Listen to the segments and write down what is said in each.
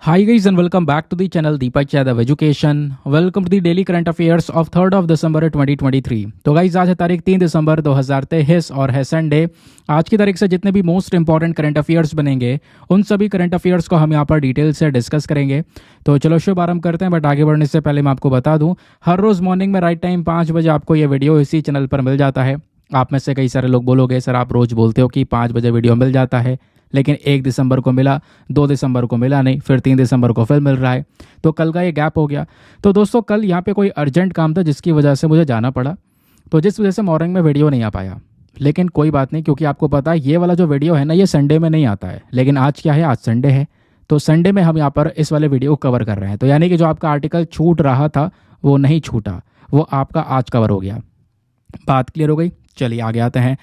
Hi guys and welcome back to the channel Deepak Yadav Education. Welcome to the daily current affairs of 3rd of December 2023. तो guys आज है तारीख 3 दिसंबर 2023 और है Sunday. आज की तारीख से जितने भी मोस्ट इंपॉर्टेंट करंट अफेयर्स बनेंगे उन सभी करंट अफेयर्स को हम यहाँ पर डिटेल से डिस्कस करेंगे। तो चलो शुभ आरंभ करते हैं, बट आगे बढ़ने से पहले मैं आपको बता दूं, हर रोज़ मॉर्निंग में राइट टाइम 5 बजे आपको ये वीडियो इसी चैनल पर मिल जाता है। आप में से कई सारे लोग बोलोगे सर आप रोज़ बोलते हो कि 5 बजे वीडियो मिल जाता है, लेकिन 1 दिसंबर को मिला, 2 दिसंबर को मिला नहीं, फिर 3 दिसंबर को फिर मिल रहा है, तो कल का ये गैप हो गया। तो दोस्तों कल यहाँ पे कोई अर्जेंट काम था जिसकी वजह से मुझे जाना पड़ा, तो जिस वजह से मॉर्निंग में वीडियो नहीं आ पाया। लेकिन कोई बात नहीं, क्योंकि आपको पता है ये वाला जो वीडियो है ना ये संडे में नहीं आता है, लेकिन आज क्या है, आज संडे है, तो संडे में हम यहाँ पर इस वाले वीडियो को कवर कर रहे हैं। तो यानी कि जो आपका आर्टिकल छूट रहा था वो नहीं छूटा, वो आपका आज कवर हो गया। बात क्लियर हो गई? चलिए आगे आते हैं।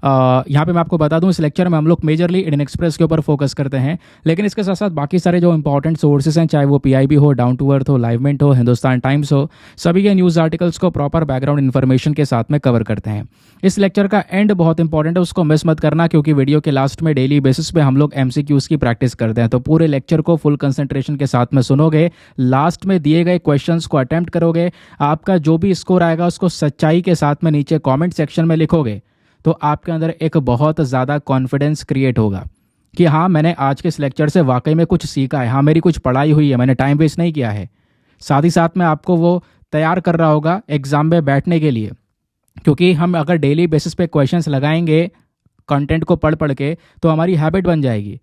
यहाँ पे मैं आपको बता दूं, इस लेक्चर में हम लोग मेजरली इंडियन एक्सप्रेस के ऊपर फोकस करते हैं, लेकिन इसके साथ साथ बाकी सारे जो इंपॉर्टेंट सोर्सेज हैं, चाहे वो पीआईबी हो, डाउन टू अर्थ हो, लाइव मिनट हो, हिंदुस्तान टाइम्स हो, सभी के न्यूज़ आर्टिकल्स को प्रॉपर बैकग्राउंड इन्फॉर्मेशन के साथ में कवर करते हैं। इस लेक्चर का एंड बहुत इंपॉर्टेंट है, उसको मिस मत करना, क्योंकि वीडियो के लास्ट में डेली बेसिस पे हम लोग एमसीक्यूज़ की प्रैक्टिस करते हैं। तो पूरे लेक्चर को फुल कंसंट्रेशन के साथ में सुनोगे, लास्ट में दिए गए क्वेश्चंस को अटेम्प्ट करोगे, आपका जो भी स्कोर आएगा उसको सच्चाई के साथ में नीचे कॉमेंट सेक्शन में लिखोगे, तो आपके अंदर एक बहुत ज़्यादा कॉन्फिडेंस क्रिएट होगा कि हाँ मैंने आज के इस लेक्चर से वाकई में कुछ सीखा है, हाँ मेरी कुछ पढ़ाई हुई है, मैंने टाइम वेस्ट नहीं किया है। साथ ही साथ में आपको वो तैयार कर रहा होगा एग्ज़ाम में बैठने के लिए, क्योंकि हम अगर डेली बेसिस पे क्वेश्चंस लगाएंगे कंटेंट को पढ़ पढ़ के, तो हमारी हैबिट बन जाएगी।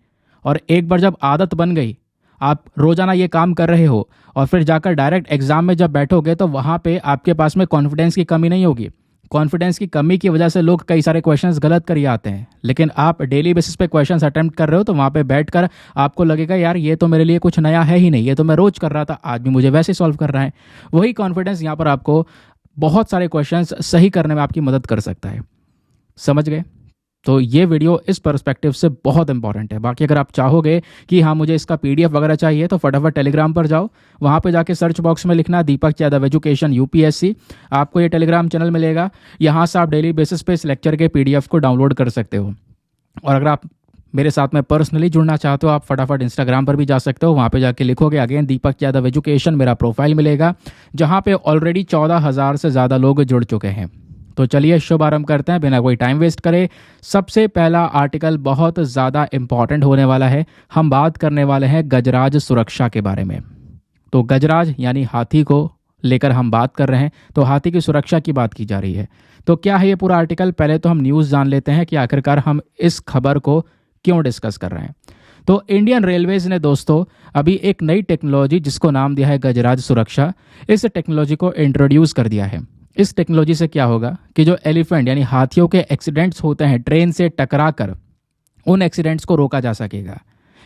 और एक बार जब आदत बन गई, आप रोज़ाना ये काम कर रहे हो और फिर जाकर डायरेक्ट एग्ज़ाम में जब बैठोगे तो वहाँ पे आपके पास में कॉन्फिडेंस की कमी नहीं होगी। कॉन्फिडेंस की कमी की वजह से लोग कई सारे क्वेश्चंस गलत कर आते हैं, लेकिन आप डेली बेसिस पे क्वेश्चंस अटेम्प्ट कर रहे हो तो वहाँ पे बैठकर आपको लगेगा यार ये तो मेरे लिए कुछ नया है ही नहीं, ये तो मैं रोज़ कर रहा था, आज भी मुझे वैसे सॉल्व कर रहा है। वही कॉन्फिडेंस यहाँ पर आपको बहुत सारे क्वेश्चंस सही करने में आपकी मदद कर सकता है। समझ गए? तो ये वीडियो इस पर्सपेक्टिव से बहुत इंपॉर्टेंट है। बाकी अगर आप चाहोगे कि हाँ मुझे इसका पीडीएफ वगैरह चाहिए तो फटाफट टेलीग्राम पर जाओ, वहाँ पे जाके सर्च बॉक्स में लिखना दीपक यादव एजुकेशन यूपीएससी, आपको ये टेलीग्राम चैनल मिलेगा। यहाँ से आप डेली बेसिस पे इस लेक्चर के पीडीएफ को डाउनलोड कर सकते हो। और अगर आप मेरे साथ में पर्सनली जुड़ना चाहते हो, आप फटाफट इंस्टाग्राम पर भी जा सकते हो, वहाँ पे जाके लिखोगे अगेन दीपक यादव एजुकेशन, मेरा प्रोफाइल मिलेगा जहाँ पे ऑलरेडी 14,000 से ज़्यादा लोग जुड़ चुके हैं। तो चलिए शुभ आरंभ करते हैं बिना कोई टाइम वेस्ट करे। सबसे पहला आर्टिकल बहुत ज़्यादा इंपॉर्टेंट होने वाला है। हम बात करने वाले हैं गजराज सुरक्षा के बारे में। तो गजराज यानी हाथी को लेकर हम बात कर रहे हैं, तो हाथी की सुरक्षा की बात की जा रही है। तो क्या है ये पूरा आर्टिकल, पहले तो हम न्यूज़ जान लेते हैं कि आखिरकार हम इस खबर को क्यों डिस्कस कर रहे हैं। तो इंडियन रेलवेज ने दोस्तों अभी एक नई टेक्नोलॉजी जिसको नाम दिया है गजराज सुरक्षा, इस टेक्नोलॉजी को इंट्रोड्यूस कर दिया है। इस टेक्नोलॉजी से क्या होगा कि जो एलिफेंट यानी हाथियों के एक्सीडेंट्स होते हैं ट्रेन से टकरा कर, उन एक्सीडेंट्स को रोका जा सकेगा।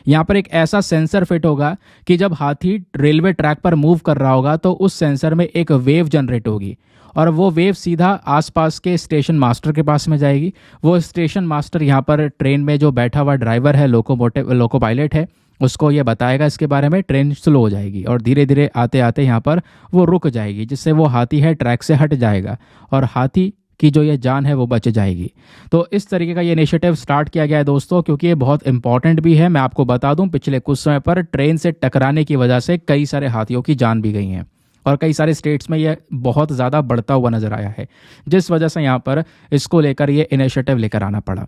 यहाँ पर एक ऐसा सेंसर फिट होगा कि जब हाथी रेलवे ट्रैक पर मूव कर रहा होगा तो उस सेंसर में एक वेव जनरेट होगी और वो वेव सीधा आसपास के स्टेशन मास्टर के पास में जाएगी। वो स्टेशन मास्टर यहाँ पर ट्रेन में जो बैठा हुआ ड्राइवर है, लोको पायलट है, उसको ये बताएगा इसके बारे में। ट्रेन स्लो हो जाएगी और धीरे धीरे आते आते यहाँ पर वो रुक जाएगी, जिससे वो हाथी है ट्रैक से हट जाएगा और हाथी की जो ये जान है वो बच जाएगी। तो इस तरीके का ये इनिशिएटिव स्टार्ट किया गया है दोस्तों, क्योंकि ये बहुत इंपॉर्टेंट भी है। मैं आपको बता दूं, पिछले कुछ समय पर ट्रेन से टकराने की वजह से कई सारे हाथियों की जान भी गई हैं और कई सारे स्टेट्स में ये बहुत ज़्यादा बढ़ता हुआ नजर आया है, जिस वजह से यहाँ पर इसको लेकर ये इनिशिएटिव लेकर आना पड़ा।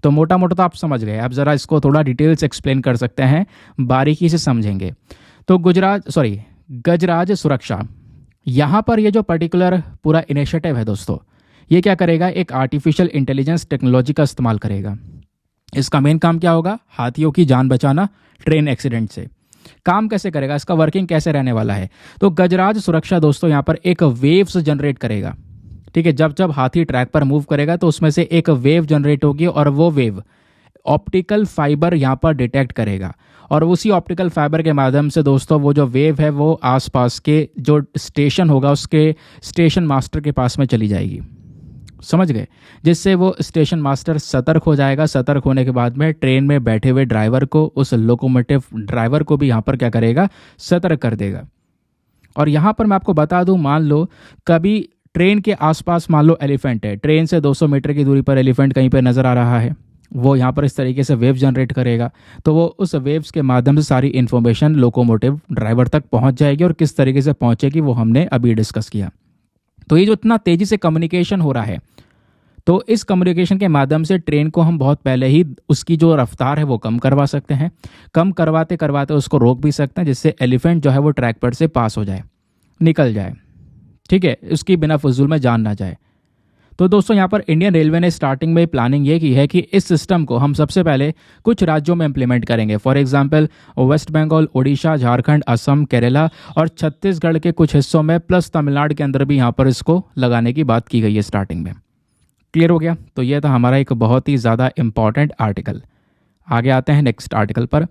तो मोटा मोटा तो आप समझ गए, अब ज़रा इसको थोड़ा डिटेल्स एक्सप्लेन कर सकते हैं, बारीकी से समझेंगे। तो गजराज सुरक्षा, यहाँ पर ये जो पर्टिकुलर पूरा इनिशिएटिव है दोस्तों, ये क्या करेगा, एक आर्टिफिशियल इंटेलिजेंस टेक्नोलॉजी का इस्तेमाल करेगा। इसका मेन काम क्या होगा, हाथियों की जान बचाना ट्रेन एक्सीडेंट से। काम कैसे करेगा, इसका वर्किंग कैसे रहने वाला है। तो गजराज सुरक्षा दोस्तों यहाँ पर एक वेव्स जनरेट करेगा। ठीक है, जब जब हाथी ट्रैक पर मूव करेगा तो उसमें से एक वेव जनरेट होगी और वो वेव ऑप्टिकल फाइबर यहाँ पर डिटेक्ट करेगा और उसी ऑप्टिकल फाइबर के माध्यम से दोस्तों वो जो वेव है वो आसपास के जो स्टेशन होगा उसके स्टेशन मास्टर के पास में चली जाएगी। समझ गए? जिससे वो स्टेशन मास्टर सतर्क हो जाएगा। सतर्क होने के बाद में ट्रेन में बैठे हुए ड्राइवर को, उस लोकोमोटिव ड्राइवर को भी यहाँ पर क्या करेगा, सतर्क कर देगा। और यहाँ पर मैं आपको बता दूँ, मान लो कभी ट्रेन के आसपास मान लो एलिफेंट है, ट्रेन से 200 मीटर की दूरी पर एलिफेंट कहीं पर नज़र आ रहा है, वो यहाँ पर इस तरीके से वेव जनरेट करेगा, तो वो उस वेव्स के माध्यम से सारी इन्फॉर्मेशन लोकोमोटिव ड्राइवर तक पहुँच जाएगी, और किस तरीके से पहुँचेगी वो हमने अभी डिस्कस किया। तो ये जो इतना तेज़ी से कम्युनिकेशन हो रहा है, तो इस कम्युनिकेशन के माध्यम से ट्रेन को हम बहुत पहले ही उसकी जो रफ्तार है वो कम करवा सकते हैं। कम करवाते करवाते उसको रोक भी सकते हैं, जिससे एलिफेंट जो है वो ट्रैक पर से पास हो जाए, निकल जाए, ठीक है, उसकी बिना फजूल में जान ना जाए। तो दोस्तों यहाँ पर इंडियन रेलवे ने स्टार्टिंग में प्लानिंग ये की है कि इस सिस्टम को हम सबसे पहले कुछ राज्यों में इम्प्लीमेंट करेंगे। फॉर एग्जांपल वेस्ट बंगाल, उड़ीसा, झारखंड, असम, केरला और छत्तीसगढ़ के कुछ हिस्सों में, प्लस तमिलनाडु के अंदर भी यहाँ पर इसको लगाने की बात की गई है स्टार्टिंग में। क्लियर हो गया? तो ये था हमारा एक बहुत ही ज़्यादा इंपॉर्टेंट आर्टिकल। आगे आते हैं नेक्स्ट आर्टिकल पर।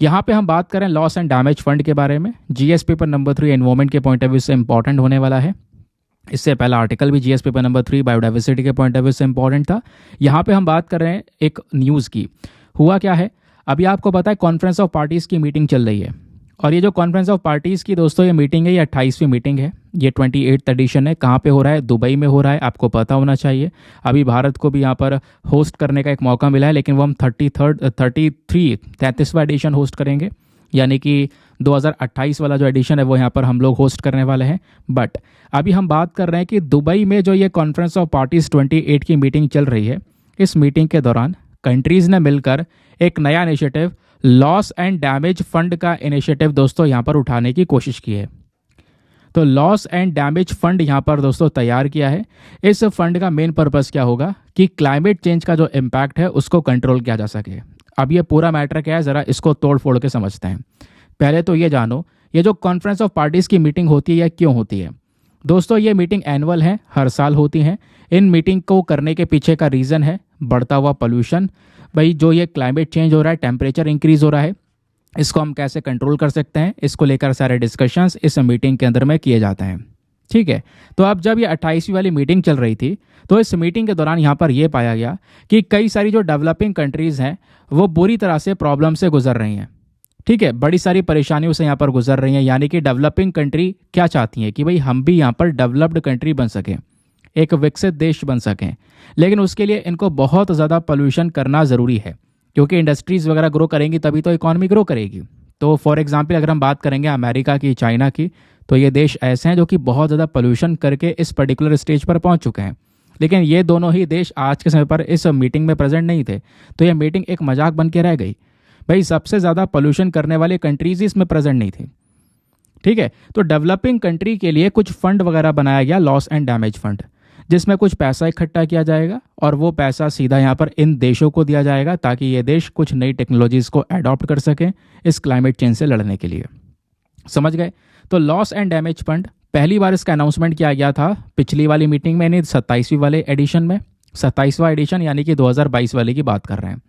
यहाँ पे हम बात करें लॉस एंड डैमेज फंड के बारे में। जीएस पेपर नंबर 3 एनवायरमेंट के पॉइंट ऑफ व्यू से इंपॉर्टेंट होने वाला है। इससे पहला आर्टिकल भी जीएस पेपर नंबर 3 बायोडाइवर्सिटी के पॉइंट ऑफ व्यू से इंपॉर्टेंट था। यहाँ पे हम बात कर रहे हैं एक न्यूज़ की। हुआ क्या है, अभी आपको पता है कॉन्फ्रेंस ऑफ पार्टीज़ की मीटिंग चल रही है, और ये जो कॉन्फ्रेंस ऑफ पार्टीज़ की दोस्तों ये मीटिंग है, ये 28वीं मीटिंग है, ये 28th एडिशन है। कहाँ पे हो रहा है? दुबई में हो रहा है, आपको पता होना चाहिए। अभी भारत को भी यहाँ पर होस्ट करने का एक मौका मिला है, लेकिन वो हम 33वां एडिशन होस्ट करेंगे, यानी कि 2028 वाला जो एडिशन है वो यहाँ पर हम लोग होस्ट करने वाले हैं। बट अभी हम बात कर रहे हैं कि दुबई में जो ये कॉन्फ्रेंस ऑफ पार्टीज़ 28 की मीटिंग चल रही है, इस मीटिंग के दौरान कंट्रीज़ ने मिलकर एक नया initiative loss and damage fund का इनिशिएटिव दोस्तों यहाँ पर उठाने की कोशिश की है। तो लॉस एंड डैमेज फंड यहाँ पर दोस्तों तैयार किया है। इस फंड का मेन पर्पस क्या होगा कि क्लाइमेट चेंज का जो इम्पैक्ट है उसको कंट्रोल किया जा सके। अब ये पूरा मैटर क्या है, ज़रा इसको तोड़ फोड़ के समझते हैं। पहले तो ये जानो, ये जो कॉन्फ्रेंस ऑफ पार्टीज़ की मीटिंग होती है, यह क्यों होती है? दोस्तों ये मीटिंग एनुअल है, हर साल होती हैं। इन मीटिंग को करने के पीछे का रीज़न है बढ़ता हुआ पोल्यूशन। भाई जो ये क्लाइमेट चेंज हो रहा है, टेम्परेचर इंक्रीज़ हो रहा है, इसको हम कैसे कंट्रोल कर सकते हैं, इसको लेकर सारे डिस्कशंस इस मीटिंग के अंदर में किए जाते हैं। ठीक है, तो अब जब ये 28वीं वाली मीटिंग चल रही थी, तो इस मीटिंग के दौरान यहाँ पर यह पाया गया कि कई सारी जो डेवलपिंग कंट्रीज़ हैं वो बुरी तरह से प्रॉब्लम से गुजर रही हैं। ठीक है, बड़ी सारी परेशानियों से यहाँ पर गुजर रही हैं। यानी कि डेवलपिंग कंट्री क्या चाहती हैं कि भाई हम भी यहाँ पर डेवलप्ड कंट्री बन सकें, एक विकसित देश बन सकें, लेकिन उसके लिए इनको बहुत ज़्यादा पोल्यूशन करना ज़रूरी है, क्योंकि इंडस्ट्रीज़ वगैरह ग्रो करेंगी तभी तो इकॉनमी ग्रो करेगी। तो फॉर एग्जांपल अगर हम बात करेंगे अमेरिका की, चाइना की, तो ये देश ऐसे हैं जो कि बहुत ज़्यादा पोल्यूशन करके इस पर्टिकुलर स्टेज पर पहुंच चुके हैं। लेकिन ये दोनों ही देश आज के समय पर इस मीटिंग में प्रेजेंट नहीं थे, तो ये मीटिंग एक मजाक बन के रह गई। भाई सबसे ज़्यादा पोल्यूशन करने वाली कंट्रीज इसमें प्रेजेंट नहीं थी। ठीक है, तो डेवलपिंग कंट्री के लिए कुछ फंड वगैरह बनाया गया, लॉस एंड डैमेज फंड, जिसमें कुछ पैसा इकट्ठा किया जाएगा और वो पैसा सीधा यहाँ पर इन देशों को दिया जाएगा, ताकि ये देश कुछ नई टेक्नोलॉजीज़ को अडॉप्ट कर सकें इस क्लाइमेट चेंज से लड़ने के लिए। समझ गए? तो लॉस एंड डैमेज फंड पहली बार इसका अनाउंसमेंट किया गया था पिछली वाली मीटिंग में, यानी 27वीं वाले एडिशन में। 27वां एडिशन यानी कि 2022 वाले की बात कर रहे हैं।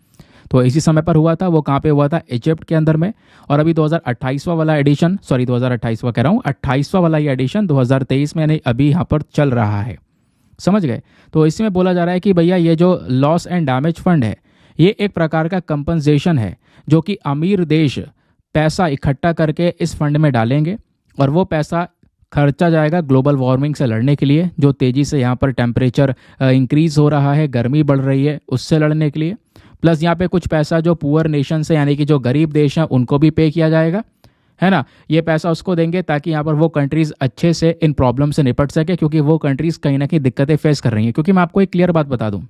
तो इसी समय पर हुआ था। वो कहाँ पे हुआ था? इजिप्ट के अंदर में। और अभी 2028वां वाला एडिशन, सॉरी 2028वां कह रहा हूँ, 28वां वाला ये एडिशन 2023 में यानी अभी यहाँ पर चल रहा है। समझ गए? तो इसमें बोला जा रहा है कि भैया ये जो लॉस एंड डैमेज फंड है, ये एक प्रकार का कंपनसेशन है, जो कि अमीर देश पैसा इकट्ठा करके इस फंड में डालेंगे, और वो पैसा खर्चा जाएगा ग्लोबल वार्मिंग से लड़ने के लिए, जो तेज़ी से यहाँ पर टेम्परेचर इंक्रीज़ हो रहा है, गर्मी बढ़ रही है, उससे लड़ने के लिए। प्लस यहाँ पे कुछ पैसा जो पुअर नेशन से, यानी कि जो गरीब देश हैं, उनको भी पे किया जाएगा, है ना। ये पैसा उसको देंगे ताकि यहाँ पर वो कंट्रीज़ अच्छे से इन प्रॉब्लम से निपट सके, क्योंकि वो कंट्रीज़ कहीं ना कहीं दिक्कतें फेस कर रही हैं। क्योंकि मैं आपको एक क्लियर बात बता दूँ,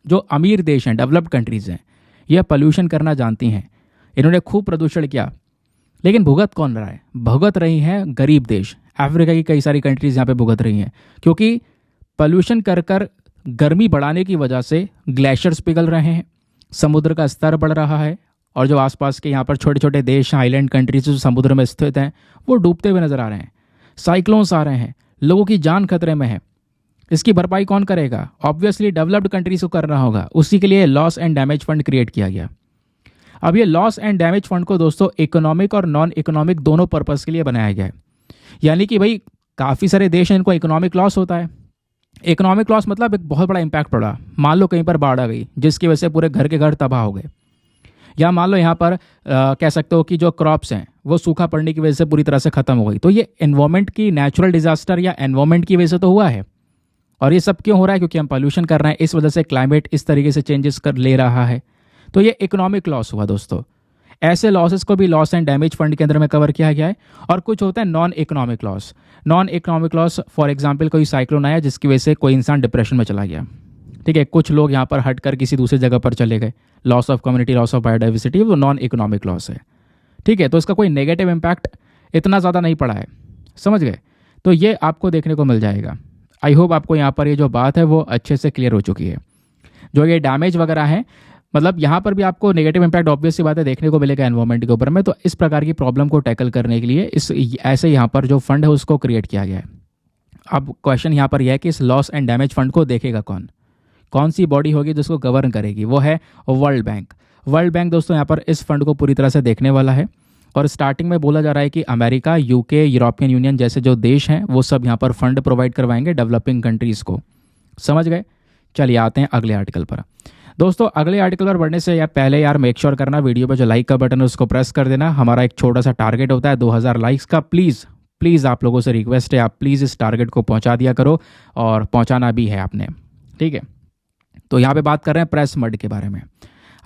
जो अमीर देश हैं, डेवलप्ड कंट्रीज़ हैं, ये पोल्यूशन करना जानती हैं, इन्होंने खूब प्रदूषण किया, लेकिन भुगत कौन रहा है? भुगत रही हैं गरीब देश। अफ्रीका की कई सारी कंट्रीज़ यहाँ पे भुगत रही हैं, क्योंकि पोल्यूशन कर कर गर्मी बढ़ाने की वजह से ग्लेशियर्स पिघल रहे हैं, समुद्र का स्तर बढ़ रहा है, और जो आसपास के यहाँ पर छोटे छोटे देश हैं, आइलैंड कंट्रीज जो समुद्र में स्थित हैं, वो डूबते हुए नजर आ रहे हैं। साइक्लोन्स आ रहे हैं, लोगों की जान खतरे में है। इसकी भरपाई कौन करेगा? ऑब्वियसली डेवलप्ड कंट्रीज को करना होगा। उसी के लिए loss and damage fund create किया गया। अब ये लॉस एंड डैमेज फंड को दोस्तों इकोनॉमिक और नॉन इकोनॉमिक दोनों पर्पज़ के लिए बनाया गया है। यानी कि भाई काफ़ी सारे देश हैं इनको इकोनॉमिक लॉस होता है। इकोनॉमिक लॉस मतलब एक बहुत बड़ा इंपैक्ट पड़ा। मान लो कहीं पर बाढ़ आ गई, जिसकी वजह से पूरे घर के घर तबाह हो गए, या मान लो यहाँ पर कह सकते हो कि जो क्रॉप्स हैं वो सूखा पड़ने की वजह से पूरी तरह से ख़त्म हो गई। तो ये एनवायरनमेंट की नेचुरल डिजास्टर या एनवायरनमेंट की वजह से तो हुआ है, और ये सब क्यों हो रहा है? क्योंकि हम पॉल्यूशन कर रहे हैं, इस वजह से क्लाइमेट इस तरीके से चेंजेस कर ले रहा है। तो ये इकोनॉमिक लॉस हुआ दोस्तों। ऐसे लॉसेस को भी लॉस एंड डैमेज फंड के अंदर में कवर किया गया है। और कुछ होता है non economic loss. Non economic loss for example कोई साइक्लोन आया जिसकी वजह से कोई इंसान डिप्रेशन में चला गया, ठीक है, कुछ लोग यहाँ पर हटकर किसी दूसरी जगह पर चले गए, loss of community, loss of biodiversity, वो नॉन इकोनॉमिक लॉस है, ठीक है। तो इसका कोई नेगेटिव इम्पैक्ट इतना ज़्यादा नहीं पड़ा है, समझ गए? तो ये आपको देखने को मिल जाएगा। आई होप आपको यहाँ पर ये जो बात है वो अच्छे से क्लियर हो चुकी है। जो ये डैमेज वगैरह है, मतलब यहाँ पर भी आपको नेगेटिव इम्पैक्ट ऑब्वियस सी बात है देखने को मिलेगा एनवायरमेंट के ऊपर में। तो इस प्रकार की प्रॉब्लम को टैकल करने के लिए इस ऐसे यहाँ पर जो फंड है उसको क्रिएट किया गया है। अब क्वेश्चन यहाँ पर यह है कि इस लॉस एंड डैमेज फंड को देखेगा कौन? कौन सी बॉडी होगी जिसको गवर्न करेगी? वो है वर्ल्ड बैंक। वर्ल्ड बैंक दोस्तों यहाँ पर इस फंड को पूरी तरह से देखने वाला है। और स्टार्टिंग में बोला जा रहा है कि अमेरिका, यूके, यूरोपियन यूनियन जैसे जो देश हैं वो सब यहाँ पर फंड प्रोवाइड करवाएंगे डेवलपिंग कंट्रीज़ को। समझ गए? चलिए आते हैं अगले आर्टिकल पर। दोस्तों अगले आर्टिकल पर बढ़ने से यार पहले यार मेक श्योर करना वीडियो पर जो लाइक का बटन है उसको प्रेस कर देना। हमारा एक छोटा सा टारगेट होता है 2000 लाइक्स का। प्लीज़ आप लोगों से रिक्वेस्ट है, आप प्लीज़ इस टारगेट को पहुंचा दिया करो, और पहुंचाना भी है आपने, ठीक है। तो यहाँ पे बात कर रहे हैं प्रेस मड के बारे में।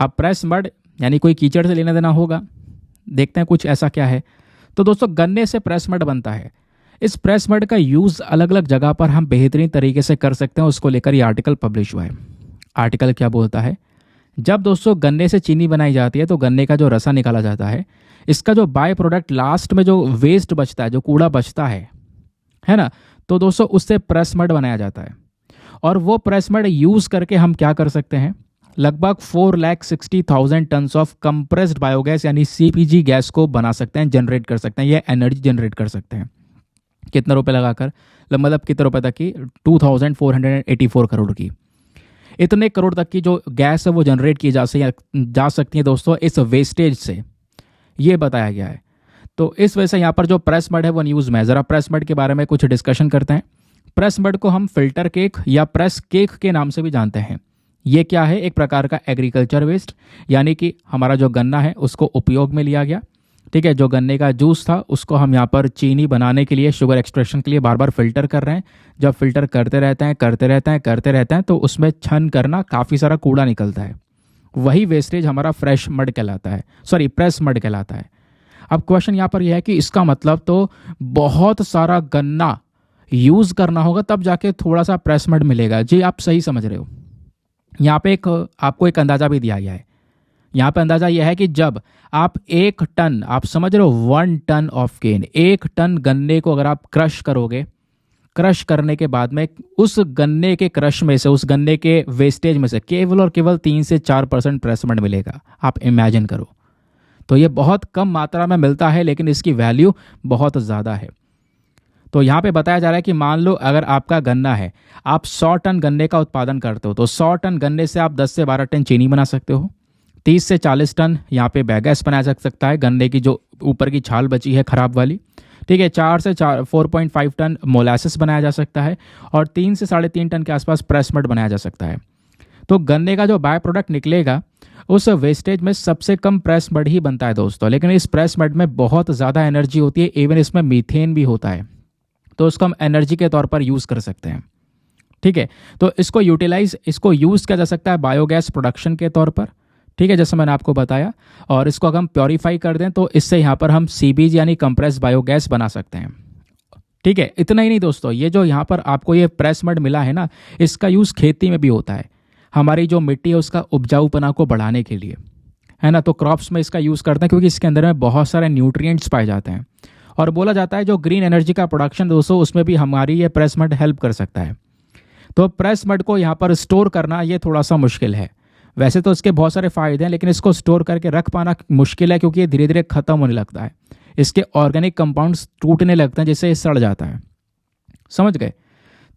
अब प्रेस मड यानी कोई कीचड़ से लेना देना होगा, देखते हैं कुछ ऐसा क्या है। तो दोस्तों गन्ने से प्रेस मड बनता है। इस प्रेस मड का यूज़ अलग अलग जगह पर हम बेहतरीन तरीके से कर सकते हैं, उसको लेकर ये आर्टिकल पब्लिश हुआ है। आर्टिकल क्या बोलता है? जब दोस्तों गन्ने से चीनी बनाई जाती है तो गन्ने का जो रसा निकाला जाता है, इसका जो बाय प्रोडक्ट लास्ट में जो वेस्ट बचता है, जो कूड़ा बचता है ना, तो दोस्तों उससे प्रेस मड बनाया जाता है। और वो प्रेस मड यूज़ करके हम क्या कर सकते हैं? लगभग 4,60,000 टन्स ऑफ कंप्रेस्ड बायोगैस यानी सीपीजी गैस को बना सकते हैं, जनरेट कर सकते हैं, ये एनर्जी जनरेट कर सकते हैं। कितने रुपए लगाकर? मतलब कितने रुपए तक की? 2,484 करोड़ की। इतने करोड़ तक की जो गैस है वो जनरेट की जा सकती है दोस्तों इस वेस्टेज से, ये बताया गया है। तो इस वजह से यहाँ पर जो प्रेस मड है वो न्यूज़ में है। ज़रा प्रेस मड के बारे में कुछ डिस्कशन करते हैं। प्रेस मड को हम फिल्टर केक या प्रेस केक के नाम से भी जानते हैं। ये क्या है? एक प्रकार का एग्रीकल्चर वेस्ट, यानी कि हमारा जो गन्ना है उसको उपयोग में लिया गया, ठीक है। जो गन्ने का जूस था उसको हम यहाँ पर चीनी बनाने के लिए, शुगर एक्सट्रैक्शन के लिए बार बार फिल्टर कर रहे हैं। जब फिल्टर करते रहते हैं तो उसमें छन करना काफ़ी सारा कूड़ा निकलता है। वही वेस्टेज हमारा फ्रेश मड कहलाता है, सॉरी प्रेस मड कहलाता है। अब क्वेश्चन यहाँ पर यह है कि इसका मतलब तो बहुत सारा गन्ना यूज़ करना होगा तब जाके थोड़ा सा प्रेस मड मिलेगा। जी आप सही समझ रहे हो। यहाँ पे आपको एक अंदाज़ा भी दिया गया है। यहाँ पे अंदाज़ा यह है कि जब आप 1 टन, आप समझ रहे हो 1 टन ऑफ केन, 1 टन गन्ने को अगर आप क्रश करोगे, क्रश करने के बाद में उस गन्ने के क्रश में से, उस गन्ने के वेस्टेज में से केवल और केवल 3 से 4% प्रेस मड मिलेगा। आप इमेजिन करो। तो ये बहुत कम मात्रा में मिलता है लेकिन इसकी वैल्यू बहुत ज़्यादा है। तो यहाँ पे बताया जा रहा है कि मान लो अगर आपका गन्ना है, आप 100 टन गन्ने का उत्पादन करते हो, तो 100 टन गन्ने से आप 10 से 12 टन चीनी बना सकते हो। 30 से 40 टन यहाँ पे बायोगैस बनाया जा सकता है, गन्ने की जो ऊपर की छाल बची है खराब वाली, ठीक है। 4.5 टन मोलासिस बनाया जा सकता है और 3 से 3.5 टन के आसपास प्रेस मड बनाया जा सकता है। तो गन्ने का जो बाय प्रोडक्ट निकलेगा उस वेस्टेज में सबसे कम प्रेस मड ही बनता है दोस्तों। लेकिन इस प्रेस मड में बहुत ज़्यादा एनर्जी होती है, इवन इसमें मीथेन भी होता है, तो उसको हम एनर्जी के तौर पर यूज़ कर सकते हैं, ठीक है। तो इसको यूज़ किया जा सकता है बायोगैस प्रोडक्शन के तौर पर, ठीक है, जैसे मैंने आपको बताया। और इसको अगर हम प्योरीफाई कर दें तो इससे यहाँ पर हम सीबीजी यानी कंप्रेस बायोगैस बना सकते हैं, ठीक है। इतना ही नहीं दोस्तों, ये जो यहाँ पर आपको ये प्रेस मड मिला है ना, इसका यूज़ खेती में भी होता है। हमारी जो मिट्टी है उसका उपजाऊपना को बढ़ाने के लिए, है ना। तो क्रॉप्स में इसका यूज़ करते हैं क्योंकि इसके अंदर में बहुत सारे न्यूट्रिएंट्स पाए जाते हैं। और बोला जाता है जो ग्रीन एनर्जी का प्रोडक्शन दोस्तों, उसमें भी हमारी ये प्रेस मड हेल्प कर सकता है। तो प्रेस मड को यहाँ पर स्टोर करना ये थोड़ा सा मुश्किल है। वैसे तो इसके बहुत सारे फ़ायदे हैं लेकिन इसको स्टोर करके रख पाना मुश्किल है क्योंकि ये धीरे धीरे ख़त्म होने लगता है। इसके ऑर्गेनिक कंपाउंड्स टूटने लगते हैं जिससे ये सड़ जाता है, समझ गए।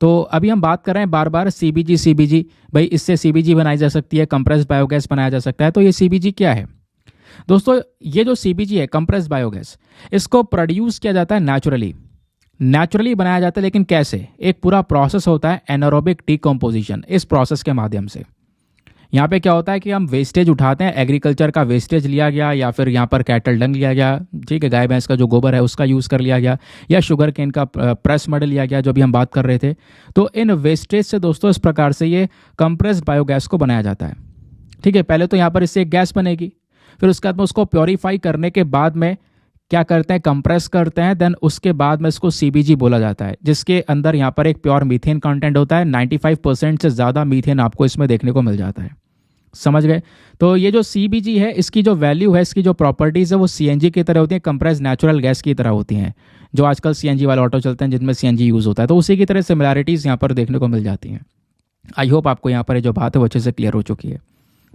तो अभी हम बात कर रहे हैं बार बार सीबीजी, भाई इससे सीबीजी बनाई जा सकती है, कंप्रेस्ड बायोगैस बनाया जा सकता है। तो ये सीबीजी क्या है दोस्तों? ये जो सीबीजी है कंप्रेस्ड बायोगैस, इसको प्रोड्यूस किया जाता है नेचुरली बनाया जाता है। लेकिन कैसे? एक पूरा प्रोसेस होता है एनारोबिक डिकम्पोजिशन, इस प्रोसेस के माध्यम से। यहाँ पे क्या होता है कि हम वेस्टेज उठाते हैं, एग्रीकल्चर का वेस्टेज लिया गया या फिर यहाँ पर कैटल डंग लिया गया, ठीक है, गाय भैंस का जो गोबर है उसका यूज़ कर लिया गया, या शुगर केन का प्रेस मड लिया गया जो अभी हम बात कर रहे थे। तो इन वेस्टेज से दोस्तों इस प्रकार से ये कंप्रेस्ड बायोगैस को बनाया जाता है। ठीक है, पहले तो यहाँ पर इससे एक गैस बनेगी, फिर उसके बाद में उसको प्योरीफाई करने के बाद में क्या करते हैं, कंप्रेस करते हैं, देन उसके बाद में इसको सीबीजी बोला जाता है, जिसके अंदर यहाँ पर एक प्योर मीथेन कंटेंट होता है। 95% से ज़्यादा मीथेन आपको इसमें देखने को मिल जाता है। समझ गए? तो ये जो सीबीजी है, इसकी जो वैल्यू है, इसकी जो प्रॉपर्टीज़ है वो सीएनजी की तरह होती है, कंप्रेस्ड नेचुरल गैस की तरह होती हैं, जो आजकल सीएनजी वाले ऑटो चलते हैं जिनमें सीएनजी यूज़ होता है। तो उसी की तरह सिमिलैरिटीज़ यहाँ पर देखने को मिल जाती हैं। आई होप आपको यहाँ पर जो बात है वो अच्छे से क्लियर हो चुकी है।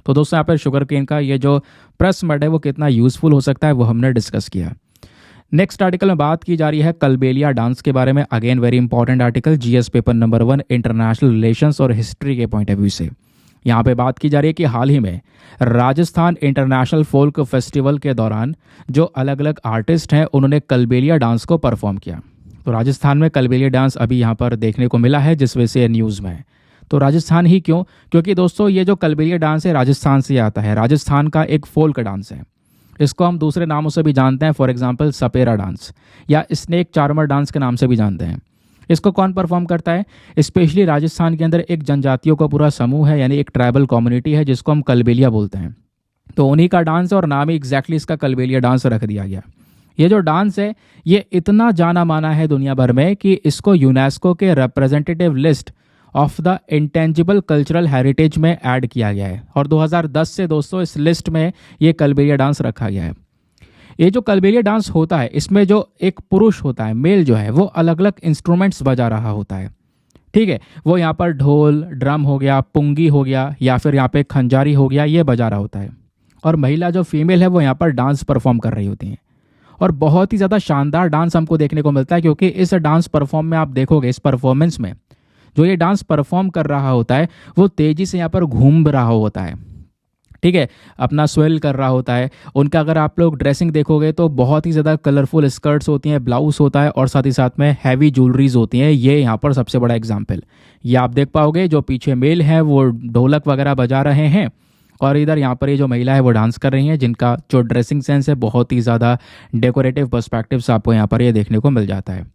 तो दोस्तों यहाँ पर शुगर केन का ये जो प्रेस मड है वो कितना यूज़फुल हो सकता है वो हमने डिस्कस किया। नेक्स्ट आर्टिकल में बात की जा रही है कलबेलिया डांस के बारे में। Again very important article, GS paper number 1 international relations और हिस्ट्री के पॉइंट ऑफ व्यू से। यहाँ पे बात की जा रही है कि हाल ही में राजस्थान इंटरनेशनल फोल्क फेस्टिवल के दौरान जो अलग अलग आर्टिस्ट हैं उन्होंने कलबेलिया डांस को परफॉर्म किया। तो राजस्थान में कलबेलिया डांस अभी यहाँ पर देखने को मिला है, जिस वजह से न्यूज़ में है। तो राजस्थान ही क्यों? क्योंकि दोस्तों ये जो कलबेलिया डांस है राजस्थान से आता है, राजस्थान का एक फोल्क डांस है। इसको हम दूसरे नामों से भी जानते हैं, फॉर एग्जांपल सपेरा डांस या स्नेक चार्मर डांस के नाम से भी जानते हैं। इसको कौन परफॉर्म करता है? स्पेशली राजस्थान के अंदर एक जनजातियों का पूरा समूह है, यानी एक ट्राइबल कम्युनिटी है जिसको हम कलबेलिया बोलते हैं। तो उन्हीं का डांस है और नाम ही एग्जैक्टली इसका कलबेलिया डांस रख दिया गया। ये जो डांस है ये इतना जाना माना है दुनिया भर में कि इसको यूनेस्को के representative list of the intangible cultural heritage में ऐड किया गया है और 2010 से दोस्तों इस लिस्ट में ये कलबेलिया डांस रखा गया है। ये जो कलबेलिया डांस होता है इसमें जो एक पुरुष होता है, मेल जो है, वो अलग अलग इंस्ट्रूमेंट्स बजा रहा होता है। ठीक है, वो यहाँ पर ढोल, ड्रम हो गया, पुंगी हो गया या फिर यहाँ पे खंजारी हो गया, ये बजा रहा होता है। और महिला जो फीमेल है वो यहाँ पर डांस परफॉर्म कर रही होती हैं और बहुत ही ज़्यादा शानदार डांस हमको देखने को मिलता है, क्योंकि इस डांस परफॉर्म में आप देखोगे, इस परफॉर्मेंस में जो ये डांस परफॉर्म कर रहा होता है वो तेज़ी से यहाँ पर घूम रहा होता है। ठीक है, अपना स्वेल कर रहा होता है। उनका अगर आप लोग ड्रेसिंग देखोगे तो बहुत ही ज़्यादा कलरफुल स्कर्ट्स होती हैं, ब्लाउज होता है और साथ ही साथ में हैवी ज्वेलरीज होती हैं। ये यहाँ पर सबसे बड़ा एग्जाम्पल ये आप देख पाओगे। जो पीछे मेल है वो ढोलक वगैरह बजा रहे हैं और इधर यहाँ पर ये जो महिला है वो डांस कर रही हैं, जिनका जो ड्रेसिंग सेंस है बहुत ही ज़्यादा डेकोरेटिव पर्सपेक्टिव से आपको यहाँ पर ये देखने को मिल जाता है।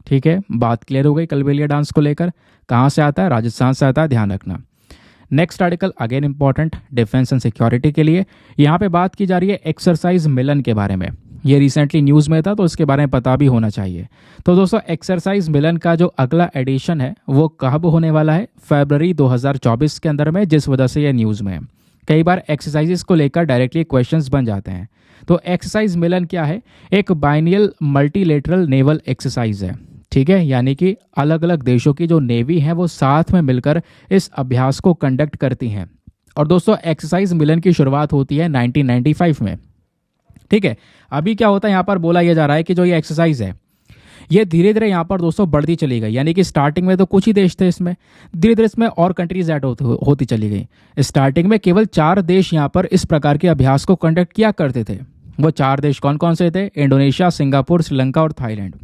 ठीक है, बात क्लियर हो गई कलबेलिया डांस को लेकर। कहाँ से आता है? राजस्थान से आता है, ध्यान रखना। Next article again important, defence and security के लिए। यहाँ पे बात की जा रही है एक्सरसाइज मिलन के बारे में। ये रिसेंटली न्यूज़ में था तो इसके बारे में पता भी होना चाहिए। तो दोस्तों एक्सरसाइज मिलन का जो अगला एडिशन है वो कब होने वाला है? फरवरी 2024 के अंदर में, जिस वजह से ये न्यूज़ में है। कई बार एक्सरसाइजेस को लेकर डायरेक्टली क्वेश्चंस बन जाते हैं। तो एक्सरसाइज मिलन क्या है? एक बाइनियल मल्टीलेटरल नेवल एक्सरसाइज है। ठीक है, यानी कि अलग अलग देशों की जो नेवी है वो साथ में मिलकर इस अभ्यास को कंडक्ट करती हैं। और दोस्तों एक्सरसाइज मिलन की शुरुआत होती है 1995 में। ठीक है, अभी क्या होता है, यहाँ पर बोला यह जा रहा है कि जो ये एक्सरसाइज है ये धीरे धीरे यहाँ पर दोस्तों बढ़ती चली गई। यानी कि स्टार्टिंग में तो कुछ ही देश थे इसमें, धीरे धीरे इसमें और कंट्रीज ऐड होती चली गई। स्टार्टिंग में केवल 4 देश यहाँ पर इस प्रकार के अभ्यास को कंडक्ट किया करते थे। वो 4 देश कौन कौन से थे? इंडोनेशिया, सिंगापुर, श्रीलंका और थाईलैंड।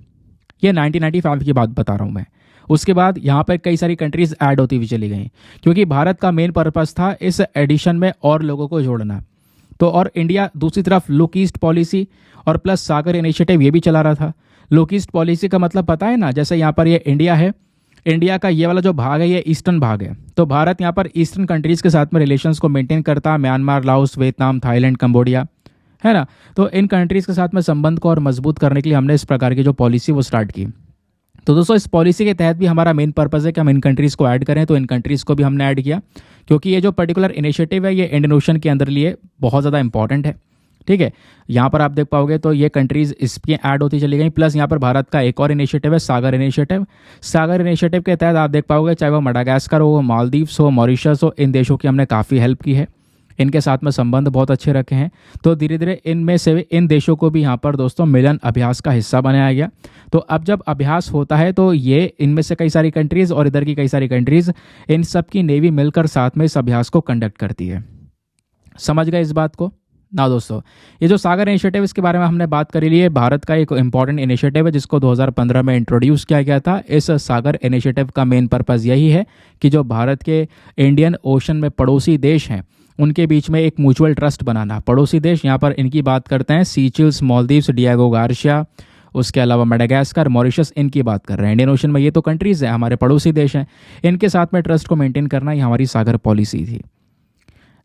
ये 1995 की बात बता रहा हूँ मैं। उसके बाद यहाँ पर कई सारी कंट्रीज ऐड होती हुई चली गई, क्योंकि भारत का मेन पर्पस था इस एडिशन में और लोगों को जोड़ना। तो और इंडिया दूसरी तरफ लुक ईस्ट पॉलिसी और प्लस सागर इनिशिएटिव ये भी चला रहा था। लुक ईस्ट पॉलिसी का मतलब पता है ना, जैसे यहाँ पर ये इंडिया है, इंडिया का ये वाला जो भाग है ये ईस्टर्न भाग है। तो भारत यहाँ पर ईस्टर्न कंट्रीज़ के साथ में रिलेशंस को मेंटेन करता है, Myanmar, Laos, Vietnam, Thailand, Cambodia, है ना। तो इन कंट्रीज़ के साथ में संबंध को और मजबूत करने के लिए हमने इस प्रकार की जो पॉलिसी वो स्टार्ट की। तो दोस्तों इस पॉलिसी के तहत भी हमारा मेन पर्पस है कि हम इन कंट्रीज़ को ऐड करें। तो इन कंट्रीज़ को भी हमने ऐड किया, क्योंकि ये जो पर्टिकुलर इनिशिएटिव है ये इंडियन ओशन के अंदर लिए बहुत ज़्यादा इंपॉर्टेंट है। ठीक है, यहाँ पर आप देख पाओगे तो ये कंट्रीज़ इसकी ऐड होती चली गई। प्लस यहाँ पर भारत का एक और इनिशिएटिव है, सागर इनिशिएटिव। सागर इनिशिएटिव के तहत आप देख पाओगे चाहे वो मडागास्कर हो, मालदीव्स हो, मॉरिशस हो, इन देशों की हमने काफ़ी हेल्प की है, इनके साथ में संबंध बहुत अच्छे रखे हैं। तो धीरे धीरे इनमें से इन देशों को भी यहाँ पर दोस्तों मिलन अभ्यास का हिस्सा बनाया गया। तो अब जब अभ्यास होता है तो ये इनमें से कई सारी कंट्रीज़ और इधर की कई सारी कंट्रीज़, इन सब की नेवी मिलकर साथ में इस अभ्यास को कंडक्ट करती है। समझ गए इस बात को ना दोस्तों? ये जो सागर इनिशिएटिव इसके बारे में हमने बात करी ली है, भारत का एक इंपॉर्टेंट इनिशिएटिव है जिसको 2015 में इंट्रोड्यूस किया गया था। इस सागर इनिशिएटिव का मेन पर्पज़ यही है कि जो भारत के इंडियन ओशन में पड़ोसी देश हैं उनके बीच में एक म्यूचुअल ट्रस्ट बनाना। पड़ोसी देश यहाँ पर इनकी बात करते हैं, सीचिल्स, मालदीव्स, डिएगो गार्सिया, उसके अलावा मेडागास्कर, मॉरिशस, इनकी बात कर रहे हैं। इंडियन ओशन में ये तो कंट्रीज़ हैं, हमारे पड़ोसी देश हैं, इनके साथ में ट्रस्ट को मेंटेन करना ये हमारी सागर पॉलिसी थी।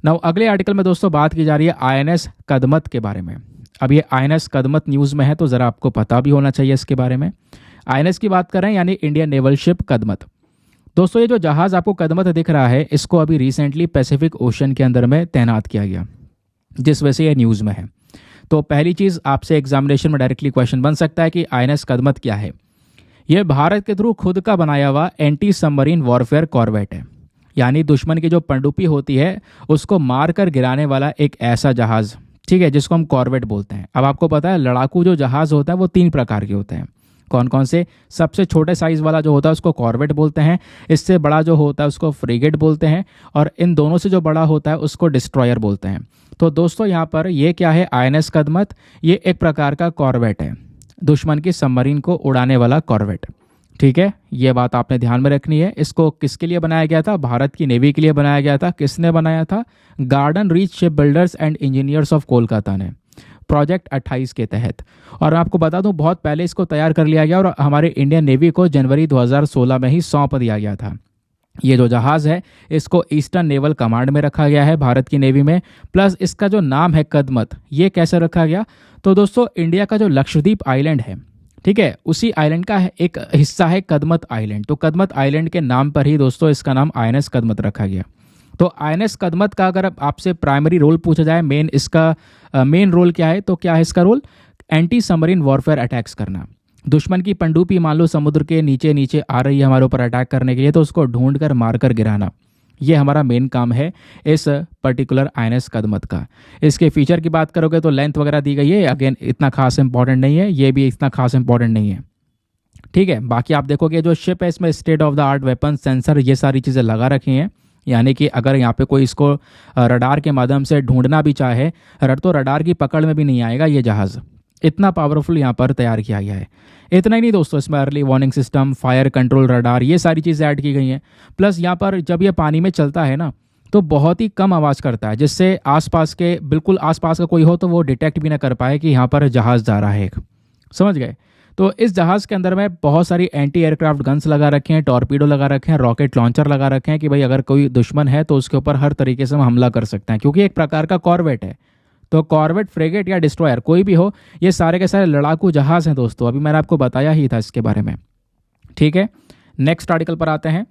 नाउ अगले आर्टिकल में दोस्तों बात की जा रही है आईएनएस कदमत के बारे में। अब ये आईएनएस कदमत न्यूज़ में है तो ज़रा आपको पता भी होना चाहिए इसके बारे में। आईएनएस की बात कर रहे हैं यानी इंडियन नेवल शिप कदमत। दोस्तों ये जो जहाज़ आपको कदमत दिख रहा है, इसको अभी रिसेंटली पैसिफिक ओशन के अंदर में तैनात किया गया, जिस वजह से ये न्यूज़ में है। तो पहली चीज़ आपसे एग्जामिनेशन में डायरेक्टली क्वेश्चन बन सकता है कि आईएनएस कदमत क्या है। यह भारत के थ्रू खुद का बनाया हुआ एंटी सबमरीन वॉरफेयर कॉर्वेट है, यानी दुश्मन की जो पनडुब्बी होती है उसको मार कर गिराने वाला एक ऐसा जहाज़, ठीक है, जिसको हम कॉर्वेट बोलते हैं। अब आपको पता है लड़ाकू जो जहाज़ होता है वो 3 प्रकार के होते हैं। कौन कौन से? सबसे छोटे साइज़ वाला जो होता है उसको कॉर्वेट बोलते हैं, इससे बड़ा जो होता है उसको फ्रिगेट बोलते हैं, और इन दोनों से जो बड़ा होता है उसको डिस्ट्रॉयर बोलते हैं। तो दोस्तों यहाँ पर ये क्या है, आईएनएस कदमत, ये एक प्रकार का कॉर्वेट है, दुश्मन की सबमरीन को उड़ाने वाला कॉर्वेट। ठीक है, ये बात आपने ध्यान में रखनी है। इसको किसके लिए बनाया गया था? भारत की नेवी के लिए बनाया गया था। किसने बनाया था? Garden reach ship builders and engineers of Kolkata ने, प्रोजेक्ट 28 के तहत। और आपको बता दूं बहुत पहले इसको तैयार कर लिया गया और हमारे इंडियन नेवी को जनवरी 2016 में ही सौंप दिया गया था। ये जो जहाज़ है इसको ईस्टर्न नेवल कमांड में रखा गया है भारत की नेवी में। प्लस इसका जो नाम है कदमत, ये कैसे रखा गया? तो दोस्तों इंडिया का जो लक्षद्वीप आइलैंड है, ठीक है, उसी आइलैंड का एक हिस्सा है कदमत आइलैंड। तो कदमत आइलैंड के नाम पर ही दोस्तों इसका नाम आईएनएस कदमत रखा गया। तो आईएनएस कदमत का अगर आपसे प्राइमरी रोल पूछा जाए, इसका मेन रोल क्या है, तो क्या है इसका role? Anti submarine warfare attacks करना। दुश्मन की पनडुब्बी मान लो समुद्र के नीचे नीचे आ रही है हमारे ऊपर अटैक करने के लिए, तो उसको ढूंढ कर मार कर गिराना, ये हमारा मेन काम है इस पर्टिकुलर आईएनएस कदमत का। इसके फीचर की बात करोगे तो लेंथ वगैरह दी गई है, अगेन इतना खास इंपॉर्टेंट नहीं है, ये भी इतना खास इंपॉर्टेंट नहीं है। ठीक है, बाकी आप देखोगे जो शिप है इसमें state of the art weapon, sensor, ये सारी चीज़ें लगा रखी हैं, यानी कि अगर यहाँ पे कोई इसको रडार के माध्यम से ढूंढना भी चाहे तो रडार की पकड़ में भी नहीं आएगा ये जहाज़, इतना पावरफुल यहाँ पर तैयार किया गया है। इतना ही नहीं दोस्तों, इसमें early warning system, fire control radar, ये सारी चीज़ें ऐड की गई हैं। प्लस यहाँ पर जब ये पानी में चलता है ना तो बहुत ही कम आवाज़ करता है, जिससे आसपास के, बिल्कुल आसपास का कोई हो तो वो डिटेक्ट भी ना कर पाए कि यहाँ पर जहाज़ जा रहा है एक। समझ गए? तो इस जहाज़ के अंदर में बहुत सारी एंटी एयरक्राफ्ट गन्स लगा रखे हैं, टॉर्पीडो लगा रखे हैं, रॉकेट लॉन्चर लगा रखे हैं कि भाई अगर कोई दुश्मन है तो उसके ऊपर हर तरीके से हम हमला कर सकते हैं, क्योंकि एक प्रकार का कॉर्वेट है। तो कॉर्वेट, फ्रेगेट या डिस्ट्रॉयर कोई भी हो, ये सारे के सारे लड़ाकू जहाज़ हैं दोस्तों, अभी मैंने आपको बताया ही था इसके बारे में। ठीक है, नेक्स्ट आर्टिकल पर आते हैं।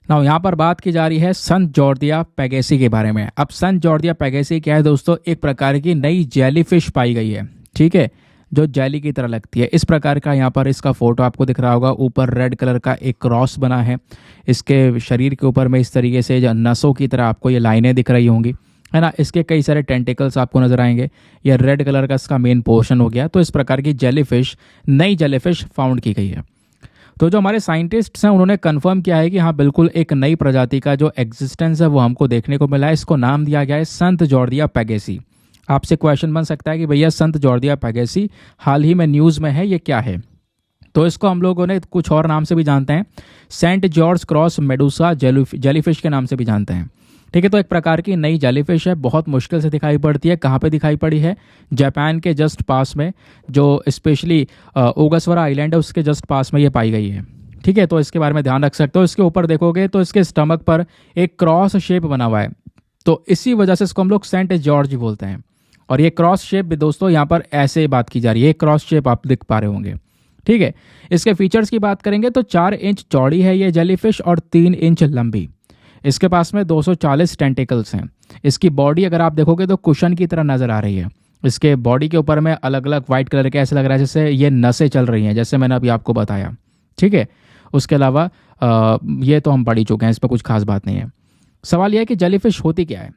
नाउ यहाँ पर बात की जा रही है संत जॉर्जिया पैगेसी के बारे में। अब संत जॉर्जिया पैगेसी क्या है दोस्तों? एक प्रकार की नई जेलीफिश पाई गई है, ठीक है, जो जेली की तरह लगती है। इस प्रकार का यहाँ पर इसका फोटो आपको दिख रहा होगा, ऊपर रेड कलर का एक क्रॉस बना है, इसके शरीर के ऊपर में इस तरीके से जो नसों की तरह आपको ये लाइनें दिख रही होंगी, है ना। इसके कई सारे टेंटिकल्स आपको नजर आएंगे। यह रेड कलर का इसका मेन पोर्शन हो गया। तो इस प्रकार की जेलीफिश, नई जेलीफिश फाउंड की गई है। तो जो हमारे साइंटिस्ट्स हैं उन्होंने कंफर्म किया है कि हाँ बिल्कुल एक नई प्रजाति का जो एग्जिस्टेंस है वो हमको देखने को मिला है। इसको नाम दिया गया है संत जॉर्जिया पैगेसी। आपसे क्वेश्चन बन सकता है कि भैया संत जॉर्जिया पैगेसी हाल ही में न्यूज़ में है, ये क्या है? तो इसको हम लोगों ने कुछ और नाम से भी जानते हैं, saint George cross Medusa jellyfish के नाम से भी जानते हैं। ठीक है, तो एक प्रकार की नई जेलीफिश है, बहुत मुश्किल से दिखाई पड़ती है। कहाँ पे दिखाई पड़ी है? जापान के जस्ट पास में, जो स्पेशली ओगसवरा आइलैंड है उसके जस्ट पास में ये पाई गई है। ठीक है, तो इसके बारे में ध्यान रख सकते हो। इसके ऊपर देखोगे तो इसके स्टमक पर एक क्रॉस शेप बना हुआ है, तो इसी वजह से इसको हम लोग सेंट जॉर्ज बोलते हैं। और ये क्रॉस शेप भी दोस्तों यहाँ पर ऐसे बात की जा रही है, क्रॉस शेप आप दिख पा रहे होंगे। ठीक है, इसके फीचर्स की बात करेंगे तो 4 इंच चौड़ी है ये जेलीफिश और 3 इंच लंबी। इसके पास में 240 टेंटिकल्स हैं। इसकी बॉडी अगर आप देखोगे तो कुशन की तरह नजर आ रही है। इसके बॉडी के ऊपर में अलग अलग वाइट कलर के ऐसे लग रहा है जैसे ये नसें चल रही हैं, जैसे मैंने अभी आपको बताया। ठीक है, उसके अलावा ये तो हम पढ़ ही चुके हैं, इस पर कुछ खास बात नहीं है। सवाल यह है कि जेलीफिश होती क्या है?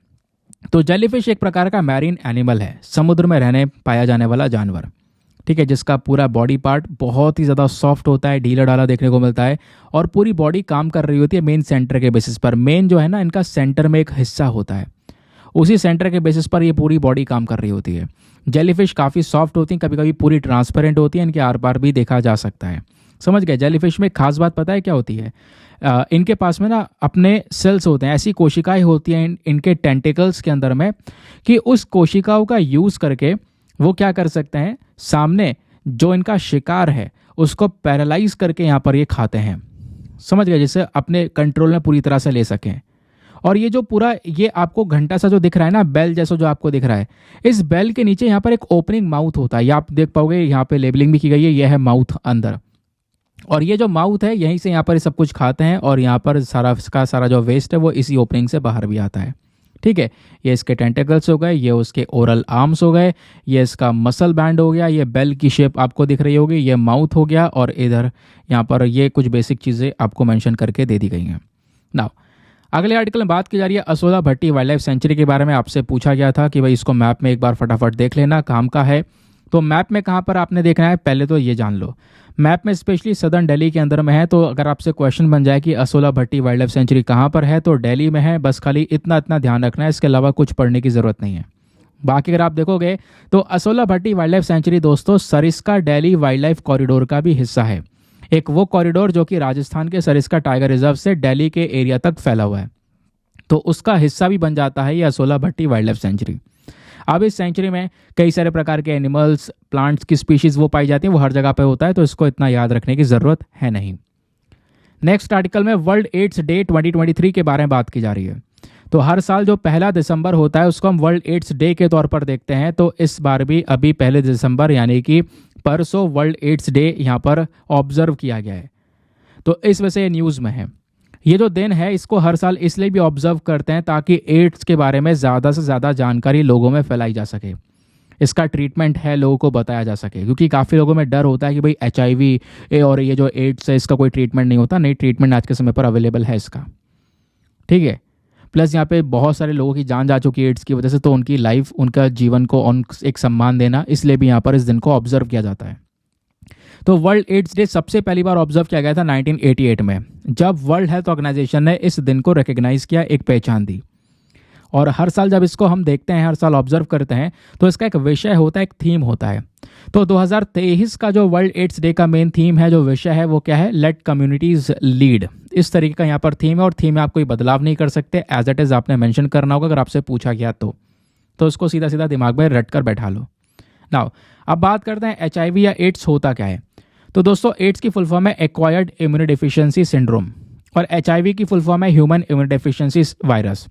तो जेलीफिश एक प्रकार का मैरीन एनिमल है, समुद्र में रहने पाया जाने वाला जानवर। ठीक है, जिसका पूरा बॉडी पार्ट बहुत ही ज़्यादा सॉफ्ट होता है, ढीला ढाला देखने को मिलता है, और पूरी बॉडी काम कर रही होती है मेन सेंटर के बेसिस पर। मेन जो है ना, इनका सेंटर में एक हिस्सा होता है, उसी सेंटर के बेसिस पर ये पूरी बॉडी काम कर रही होती है। जेलीफिश काफ़ी सॉफ्ट होती हैं, कभी कभी पूरी ट्रांसपेरेंट होती है, इनके आर पार भी देखा जा सकता है। समझ गए। जेलीफिश में खास बात पता है क्या होती है, इनके पास में ना अपने सेल्स होते हैं, ऐसी कोशिकाएं होती हैं इनके टेंटिकल्स के अंदर में, कि उस कोशिकाओं का यूज़ करके वो क्या कर सकते हैं, सामने जो इनका शिकार है उसको पैरालाइज करके यहाँ पर ये खाते हैं। समझ गए, जिससे अपने कंट्रोल में पूरी तरह से ले सकें। और ये जो पूरा ये आपको घंटा सा जो दिख रहा है ना, बेल जैसा जो आपको दिख रहा है, इस बेल के नीचे यहाँ पर एक ओपनिंग माउथ होता है। ये आप देख पाओगे, यहाँ पे लेबलिंग भी की गई है, यह है माउथ अंदर। और ये जो माउथ है, यहीं से यहाँ पर सब कुछ खाते हैं, और यहाँ पर सारा का सारा जो वेस्ट है वो इसी ओपनिंग से बाहर भी आता है। ठीक है, ये इसके टेंटिकल्स हो गए, ये उसके ओरल आर्म्स हो गए, ये इसका मसल बैंड हो गया, ये बेल की शेप आपको दिख रही होगी, ये माउथ हो गया, और इधर यहाँ पर ये कुछ बेसिक चीज़ें आपको मेंशन करके दे दी गई हैं। नाउ अगले आर्टिकल में बात की जा रही है असोला भट्टी वाइल्ड लाइफ सेंचुरी के बारे में। आपसे पूछा गया था कि भाई इसको मैप में एक बार फटाफट देख लेना, काम का है। तो मैप में कहाँ पर आपने देखना है, पहले तो ये जान लो। मैप में स्पेशली सदर्न दिल्ली के अंदर में है। तो अगर आपसे क्वेश्चन बन जाए कि असोला भट्टी वाइल्ड लाइफ सेंचुरी कहाँ पर है, तो दिल्ली में है। बस खाली इतना ध्यान रखना है, इसके अलावा कुछ पढ़ने की ज़रूरत नहीं है। बाकी अगर आप देखोगे तो असोला भट्टी वाइल्ड लाइफ सेंचुरी दोस्तों Sariska Delhi wild life corridor का भी हिस्सा है। एक वो कॉरिडोर जो कि राजस्थान के सरिस्का टाइगर रिजर्व से दिल्ली के एरिया तक फैला हुआ है, तो उसका हिस्सा भी बन जाता है ये असोला भट्टी वाइल्ड लाइफ सेंचुरी। अब इस सेंचुरी में कई सारे प्रकार के एनिमल्स, प्लांट्स की स्पीशीज वो पाई जाती है, वो हर जगह पे होता है, तो इसको इतना याद रखने की ज़रूरत है नहीं। नेक्स्ट आर्टिकल में वर्ल्ड एड्स डे 2023 के बारे में बात की जा रही है। तो हर साल जो 1 दिसंबर होता है उसको हम वर्ल्ड एड्स डे के तौर पर देखते हैं। तो इस बार भी अभी 1 दिसंबर यानी कि परसों वर्ल्ड एड्स डे यहाँ पर ऑब्जर्व किया गया है। तो इस वजह से ये न्यूज़ में है। ये जो दिन है इसको हर साल इसलिए भी ऑब्जर्व करते हैं ताकि एड्स के बारे में ज़्यादा से ज़्यादा जानकारी लोगों में फैलाई जा सके, इसका ट्रीटमेंट है लोगों को बताया जा सके। क्योंकि काफ़ी लोगों में डर होता है कि भाई HIV और ये जो एड्स है इसका कोई ट्रीटमेंट नहीं होता। नहीं, ट्रीटमेंट आज के समय पर अवेलेबल है इसका। ठीक है, प्लस यहाँ पे बहुत सारे लोगों की जान जा चुकी है एड्स की वजह से, तो उनकी लाइफ, उनका जीवन को एक सम्मान देना, इसलिए भी यहाँ पर इस दिन को ऑब्जर्व किया जाता है। तो वर्ल्ड एड्स डे सबसे पहली बार ऑब्जर्व किया गया था 1988 में, जब वर्ल्ड हेल्थ ऑर्गेनाइजेशन ने इस दिन को रिकग्नाइज किया, एक पहचान दी। और हर साल जब इसको हम देखते हैं, हर साल ऑब्जर्व करते हैं, तो इसका एक विषय होता है, एक थीम होता है। तो 2023 का जो वर्ल्ड एड्स डे का मेन थीम है, जो विषय है, वो क्या है, लेट कम्युनिटीज लीड। इस तरीके का यहाँ पर थीम है, और थीम में आप कोई बदलाव नहीं कर सकते, एज इट इज़ आपने मेंशन करना होगा अगर आपसे पूछा गया तो उसको सीधा सीधा दिमाग में रट कर बैठा लो। नाउ अब बात करते हैं HIV या एड्स होता क्या है। तो दोस्तों एड्स की फुल फॉर्म है एक्वायर्ड इम्यूनोडेफिशिएंसी सिंड्रोम, और HIV की फुल फॉर्म है ह्यूमन इम्यूनोडेफिशिएंसी वायरस।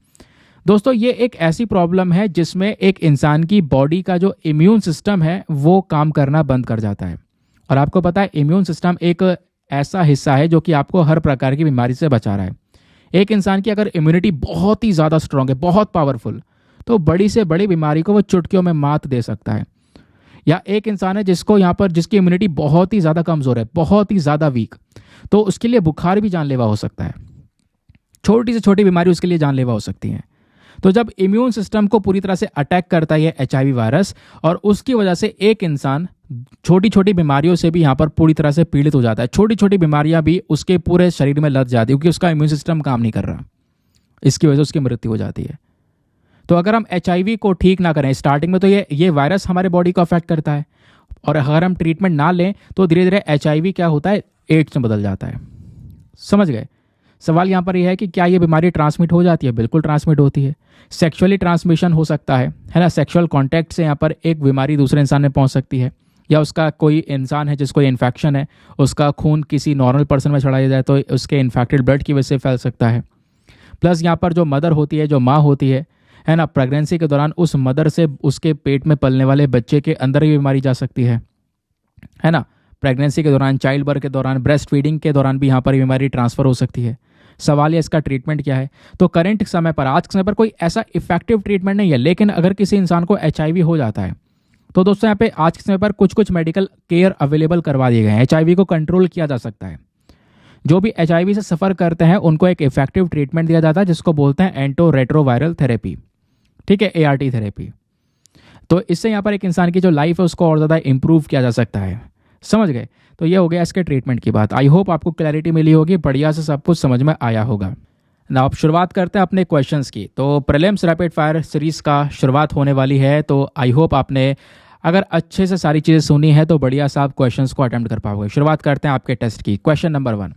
दोस्तों ये एक ऐसी प्रॉब्लम है जिसमें एक इंसान की बॉडी का जो इम्यून सिस्टम है वो काम करना बंद कर जाता है। और आपको पता है इम्यून सिस्टम एक ऐसा हिस्सा है जो कि आपको हर प्रकार की बीमारी से बचा रहा है। एक इंसान की अगर इम्यूनिटी बहुत ही ज़्यादा स्ट्रांग है, बहुत पावरफुल, तो बड़ी से बड़ी बीमारी को वो चुटकियों में मात दे सकता है। या एक इंसान है जिसको यहाँ पर जिसकी इम्यूनिटी बहुत ही ज़्यादा कमज़ोर है, बहुत ही ज़्यादा वीक, तो उसके लिए बुखार भी जानलेवा हो सकता है। छोटी से छोटी बीमारी उसके लिए जानलेवा हो सकती है। तो जब इम्यून सिस्टम को पूरी तरह से अटैक करता है HIV वायरस, और उसकी वजह से एक इंसान छोटी छोटी बीमारियों से भी यहाँ पर पूरी तरह से पीड़ित हो जाता है। छोटी छोटी बीमारियाँ भी उसके पूरे शरीर में लग जाती है, क्योंकि उसका इम्यून सिस्टम काम नहीं कर रहा, इसकी वजह से उसकी मृत्यु हो जाती है। तो अगर हम HIV को ठीक ना करें स्टार्टिंग में, तो ये वायरस हमारे बॉडी को अफेक्ट करता है, और अगर हम ट्रीटमेंट ना लें तो धीरे धीरे HIV क्या होता है, एड्स में बदल जाता है। समझ गए। सवाल यहाँ पर यह है कि क्या ये बीमारी ट्रांसमिट हो जाती है? बिल्कुल ट्रांसमिट होती है। सेक्सुअली ट्रांसमिशन हो सकता है ना, सेक्सुअल कॉन्टैक्ट से यहाँ पर एक बीमारी दूसरे इंसान में पहुँच सकती है, या उसका कोई इंसान है जिसको इन्फेक्शन है, उसका खून किसी नॉर्मल पर्सन में चढ़ाया जाए तो उसके इन्फेक्टेड ब्लड की वजह से फैल सकता है। प्लस यहाँ पर जो मदर होती है, जो माँ होती है ना, प्रेगनेंसी के दौरान उस मदर से उसके पेट में पलने वाले बच्चे के अंदर ही बीमारी जा सकती है ना। प्रेगनेंसी के दौरान, चाइल्ड बर्थ के दौरान, ब्रेस्ट फीडिंग के दौरान भी यहाँ पर बीमारी ट्रांसफ़र हो सकती है। सवाल है इसका ट्रीटमेंट क्या है? तो करंट समय पर, आज के समय पर कोई ऐसा इफेक्टिव ट्रीटमेंट नहीं है। लेकिन अगर किसी इंसान को HIV हो जाता है तो दोस्तों यहाँ पे आज के समय पर कुछ मेडिकल केयर अवेलेबल करवा दिए गए हैं। HIV को कंट्रोल किया जा सकता है। जो भी HIV से सफ़र करते हैं उनको एक इफेक्टिव ट्रीटमेंट दिया जाता है जिसको बोलते हैं एंटो रेट्रोवायरल थेरेपी, ठीक है, ART थेरेपी। तो इससे यहाँ पर एक इंसान की जो लाइफ है उसको और ज़्यादा इंप्रूव किया जा सकता है। समझ गए। तो ये हो गया इसके ट्रीटमेंट की बात। आई होप आपको क्लैरिटी मिली होगी, बढ़िया से सब कुछ समझ में आया होगा ना। अब शुरुआत करते हैं अपने क्वेश्चंस की। तो प्रीलिम्स रैपिड फायर सीरीज़ का शुरुआत होने वाली है, तो आई होप आपने अगर अच्छे से सारी चीज़ें सुनी है तो बढ़िया से आप क्वेश्चंस को अटेम्प्ट कर पाओगे। शुरुआत करते हैं आपके टेस्ट की। क्वेश्चन नंबर 1,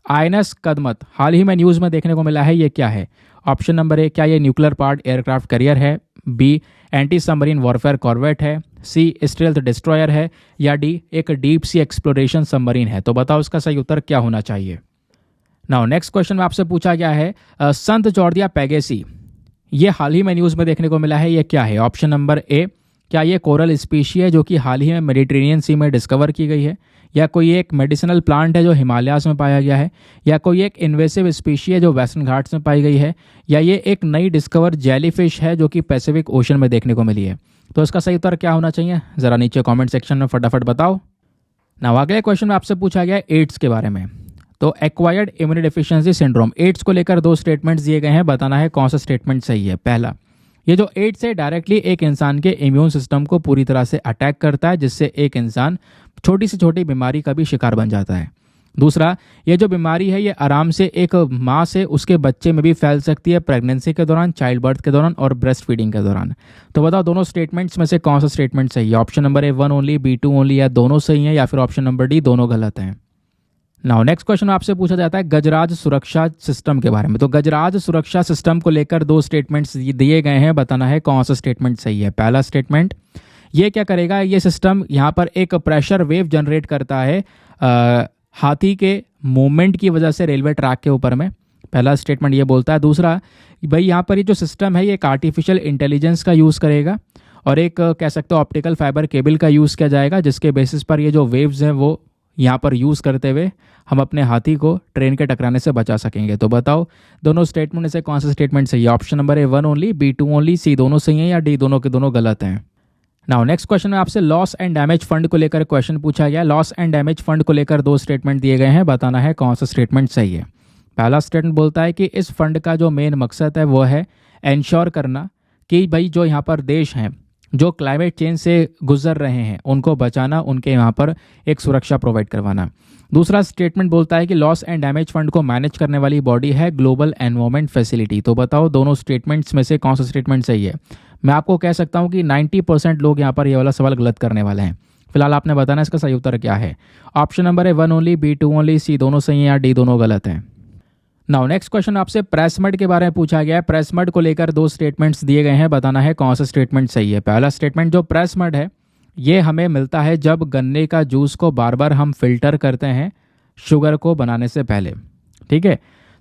आईएनएस कदमत हाल ही में न्यूज़ में देखने को मिला है, ये क्या है? ऑप्शन नंबर ए, क्या ये न्यूक्लियर पावर्ड एयरक्राफ्ट कैरियर है? B, anti submarine warfare corvette है? सी, स्टेल्थ डिस्ट्रॉयर है? या डी, एक डीप सी एक्सप्लोरेशन सबमरीन है? तो बताओ इसका सही उत्तर क्या होना चाहिए। नाउ नेक्स्ट क्वेश्चन में आपसे पूछा गया है संत जॉर्जिया पैगेसी, ये हाल ही में न्यूज़ में देखने को मिला है, ये क्या है? ऑप्शन नंबर ए, क्या ये कोरल स्पीशी है जो कि हाल ही में मेडिटेरेनियन सी में डिस्कवर की गई है? या कोई एक मेडिसिनल प्लांट है जो हिमालयाज में पाया गया है? या कोई एक इन्वेसिव स्पीशी है जो वेस्टर्न घाट्स में पाई गई है? या ये एक नई डिस्कवर जेलीफिश है जो कि पैसिफिक ओशन में देखने को मिली है? तो इसका सही उत्तर क्या होना चाहिए, ज़रा नीचे कॉमेंट सेक्शन में फटाफट बताओ। ना अगले क्वेश्चन में आपसे पूछा गया है एड्स के बारे में। तो acquired immuno deficiency syndrome, AIDS को लेकर 2 स्टेटमेंट्स दिए गए हैं, बताना है कौन सा स्टेटमेंट सही है। पहला, ये जो एड्स है डायरेक्टली एक इंसान के इम्यून सिस्टम को पूरी तरह से अटैक करता है, जिससे एक इंसान छोटी से छोटी बीमारी का भी शिकार बन जाता है। दूसरा, ये जो बीमारी है ये आराम से एक माँ से उसके बच्चे में भी फैल सकती है, प्रेगनेंसी के दौरान, चाइल्ड बर्थ के दौरान और ब्रेस्ट फीडिंग के दौरान। तो बताओ दोनों स्टेटमेंट्स में से कौन सा स्टेटमेंट सही है? Option number A 1 only, B 2 only, या दोनों सही हैं, या फिर ऑप्शन नंबर डी दोनों गलत हैं। नाउ नेक्स्ट क्वेश्चन आपसे पूछा जाता है गजराज सुरक्षा सिस्टम के बारे में। तो गजराज सुरक्षा सिस्टम को लेकर 2 स्टेटमेंट्स दिए गए हैं, बताना है कौन सा स्टेटमेंट सही है। पहला स्टेटमेंट, ये क्या करेगा, ये सिस्टम यहाँ पर एक प्रेशर वेव जनरेट करता है हाथी के मूवमेंट की वजह से रेलवे ट्रैक के ऊपर में। पहला स्टेटमेंट ये बोलता है। दूसरा, भाई यहाँ पर ये जो सिस्टम है ये एक आर्टिफिशियल इंटेलिजेंस का यूज़ करेगा और एक कह सकते हो ऑप्टिकल फाइबर केबल का यूज़ किया जाएगा, जिसके बेसिस पर ये जो वेव्स हैं वो यहाँ पर यूज़ करते हुए हम अपने हाथी को ट्रेन के टकराने से बचा सकेंगे। तो बताओ दोनों स्टेटमेंट में से कौन सा स्टेटमेंट सही है? Option number A 1 only, B 2 only, C दोनों सही हैं, या डी दोनों के दोनों गलत हैं। नाउ नेक्स्ट क्वेश्चन में आपसे लॉस एंड डैमेज फंड को लेकर क्वेश्चन पूछा गया। लॉस एंड डैमेज फंड को लेकर 2 स्टेटमेंट दिए गए हैं, बताना है कौन सा स्टेटमेंट सही है। पहला स्टेटमेंट बोलता है कि इस फंड का जो मेन मकसद है वो है एंश्योर करना कि भाई जो यहाँ पर देश हैं जो क्लाइमेट चेंज से गुजर रहे हैं उनको बचाना, उनके यहाँ पर एक सुरक्षा प्रोवाइड करवाना। दूसरा स्टेटमेंट बोलता है कि लॉस एंड डैमेज फंड को मैनेज करने वाली बॉडी है ग्लोबल एनवायरनमेंट फैसिलिटी। तो बताओ दोनों स्टेटमेंट्स में से कौन सा स्टेटमेंट सही है। मैं आपको कह सकता हूँ कि 90% लोग यहाँ पर ये वाला सवाल गलत करने वाले हैं। फिलहाल आपने बताना इसका सही उत्तर क्या है। ऑप्शन नंबर है 1 ओनली, बी 2 ओनली, सी दोनों सही हैं, या डी दोनों गलत हैं। नाउ नेक्स्ट क्वेश्चन आपसे प्रेस मड के बारे में पूछा गया है। प्रेस मड को लेकर 2 स्टेटमेंट्स दिए गए हैं, बताना है कौन सा स्टेटमेंट सही है। पहला स्टेटमेंट, जो प्रेस मड है ये हमें मिलता है जब गन्ने का जूस को बार बार हम फिल्टर करते हैं शुगर को बनाने से पहले। ठीक है,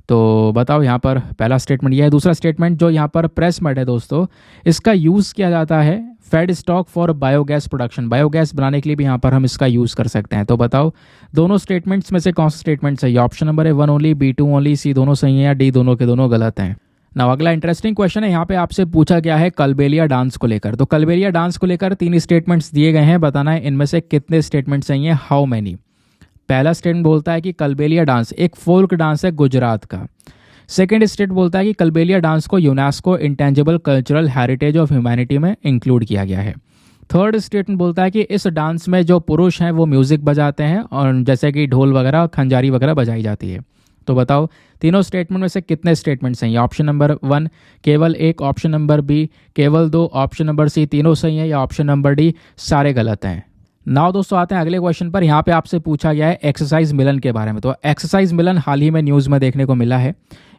तो बताओ यहाँ पर पहला स्टेटमेंट ये है। दूसरा स्टेटमेंट, जो यहाँ पर प्रेस मड है दोस्तों, इसका यूज़ किया जाता है feedstock for biogas production, biogas बनाने के लिए भी यहाँ पर हम इसका यूज़ कर सकते हैं। तो बताओ दोनों स्टेटमेंट्स में से कौन सा स्टेटमेंट सही है। ऑप्शन नंबर है 1 ओनली, बी 2 ओनली, सी दोनों सही हैं, या डी दोनों के दोनों गलत हैं। ना अगला इंटरेस्टिंग क्वेश्चन है, यहाँ पे आपसे पूछा गया है कलबेलिया डांस को लेकर। तो कलबेलिया डांस को लेकर 3 स्टेटमेंट्स दिए गए हैं, बताना है इनमें से कितने स्टेटमेंट सही हैं, हाउ मैनी। पहला स्टेटमेंट बोलता है कि कलबेलिया डांस एक फोल्क डांस है गुजरात का। सेकेंड स्टेट बोलता है कि कलबेलिया डांस को UNESCO intangible cultural heritage of humanity में इंक्लूड किया गया है। थर्ड स्टेटमेंट बोलता है कि इस डांस में जो पुरुष हैं वो म्यूज़िक बजाते हैं और जैसे कि ढोल वगैरह खंजारी वगैरह बजाई जाती है। तो बताओ तीनों स्टेटमेंट में से कितने स्टेटमेंट सही हैं। ऑप्शन नंबर 1 केवल 1, ऑप्शन नंबर बी केवल 2, ऑप्शन नंबर सी तीनों सही हैं, या ऑप्शन नंबर डी सारे गलत हैं। नाउ दोस्तों आते हैं अगले क्वेश्चन पर। यहाँ पे आपसे पूछा गया है एक्सरसाइज मिलन के बारे में। तो एक्सरसाइज मिलन हाल ही में न्यूज़ में देखने को मिला है।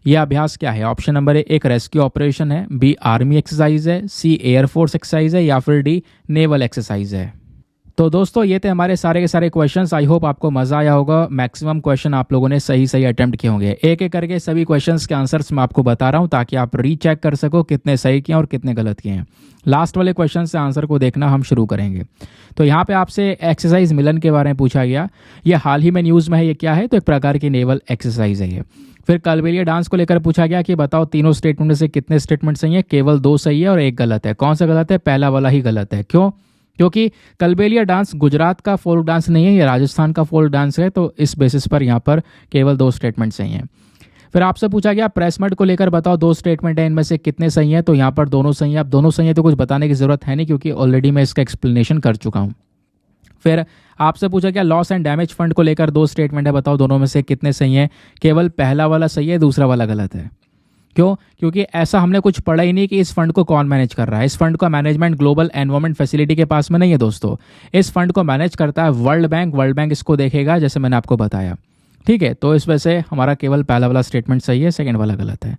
यह अभ्यास क्या है। ऑप्शन नंबर ए एक रेस्क्यू ऑपरेशन है, बी आर्मी एक्सरसाइज है, सी एयरफोर्स एक्सरसाइज है, या फिर डी नेवल एक्सरसाइज है। तो दोस्तों ये थे हमारे सारे के सारे क्वेश्चंस। आई होप आपको मज़ा आया होगा। मैक्सिमम क्वेश्चन आप लोगों ने सही सही अटेम्प्ट किए होंगे। एक एक करके सभी क्वेश्चंस के आंसर्स मैं आपको बता रहा हूँ ताकि आप रीचेक कर सको कितने सही किए और कितने गलत किए हैं। लास्ट वाले क्वेश्चन से आंसर को देखना हम शुरू करेंगे। तो यहाँ पे आपसे एक्सरसाइज मिलन के बारे में पूछा गया। ये हाल ही में न्यूज़ में है, ये क्या है, तो एक प्रकार की नेवल एक्सरसाइज है ये। फिर कलबेलिया डांस को लेकर पूछा गया कि बताओ तीनों स्टेटमेंट में से कितने स्टेटमेंट सही है। केवल 2 सही है और 1 गलत है। कौन सा गलत है, पहला वाला ही गलत है। क्यों, क्योंकि कलबेलिया डांस गुजरात का फोल्क डांस नहीं है, ये राजस्थान का फोल्क डांस है। तो इस बेसिस पर यहाँ पर केवल 2 स्टेटमेंट सही हैं। फिर आपसे पूछा गया प्रेस मड को लेकर बताओ 2 स्टेटमेंट है, इनमें से कितने सही हैं। तो यहाँ पर दोनों सही हैं। अब दोनों सही है तो कुछ बताने की जरूरत है नहीं क्योंकि ऑलरेडी मैं इसका एक्सप्लेनेशन कर चुका हूँ। फिर आपसे पूछा गया लॉस एंड डैमेज फंड को लेकर 2 स्टेटमेंट है, बताओ दोनों में से कितने सही हैं। केवल पहला वाला सही है, दूसरा वाला गलत है। क्यों? क्योंकि ऐसा हमने कुछ पढ़ा ही नहीं कि इस फंड को कौन मैनेज कर रहा है। इस फंड का मैनेजमेंट ग्लोबल एनवायरमेंट फैसिलिटी के पास में नहीं है दोस्तों। इस फंड को मैनेज करता है वर्ल्ड बैंक। वर्ल्ड बैंक इसको देखेगा, जैसे मैंने आपको बताया। ठीक है, तो इस वजह से हमारा केवल पहला वाला स्टेटमेंट सही है, सेकंड वाला गलत है।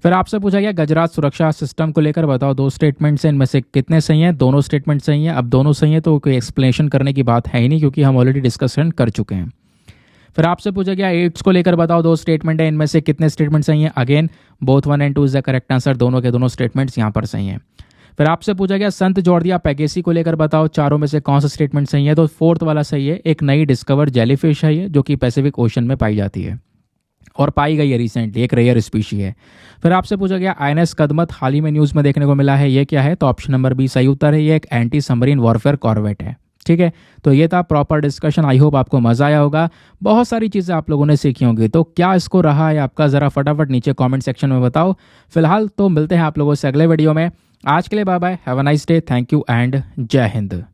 फिर आपसे पूछा गया गुजरात सुरक्षा सिस्टम को लेकर बताओ, दो स्टेटमेंट्स हैं, इनमें से कितने सही हैं? दोनों स्टेटमेंट सही हैं। अब दोनों सही हैं तो कोई एक्सप्लेनेशन करने की बात है ही नहीं, क्योंकि हम ऑलरेडी डिस्कशन कर चुके हैं। फिर आपसे पूछा गया एड्स को लेकर बताओ, दो स्टेटमेंट है, इनमें से कितने स्टेटमेंट सही हैं? Again both 1 and 2 is the correct answer. दोनों के दोनों स्टेटमेंट्स यहाँ पर सही हैं। फिर आपसे पूछा गया संत जॉर्जिया पैगेसी को लेकर बताओ, चारों में से कौन सा स्टेटमेंट सही है? तो फोर्थ वाला सही है। एक नई डिस्कवर जेलीफिश है ये, जो कि पैसिफिक ओशन में पाई जाती है और पाई गई है रिसेंटली, एक रेयर स्पीशी है। फिर आपसे पूछा गया INS कदमत हाल ही में न्यूज़ में देखने को मिला है, ये क्या है? तो ऑप्शन नंबर बी सही उत्तर है, ये एक एंटी सबमरीन वॉरफेयर कॉर्वेट है। ठीक है, तो ये था प्रॉपर डिस्कशन। आई होप आपको मज़ा आया होगा, बहुत सारी चीज़ें आप लोगों ने सीखी होंगी। तो क्या इसको रहा है आपका, ज़रा फटाफट नीचे कमेंट सेक्शन में बताओ। फिलहाल तो मिलते हैं आप लोगों से अगले वीडियो में। आज के लिए bye bye, have a nice day, thank you and Jai Hind.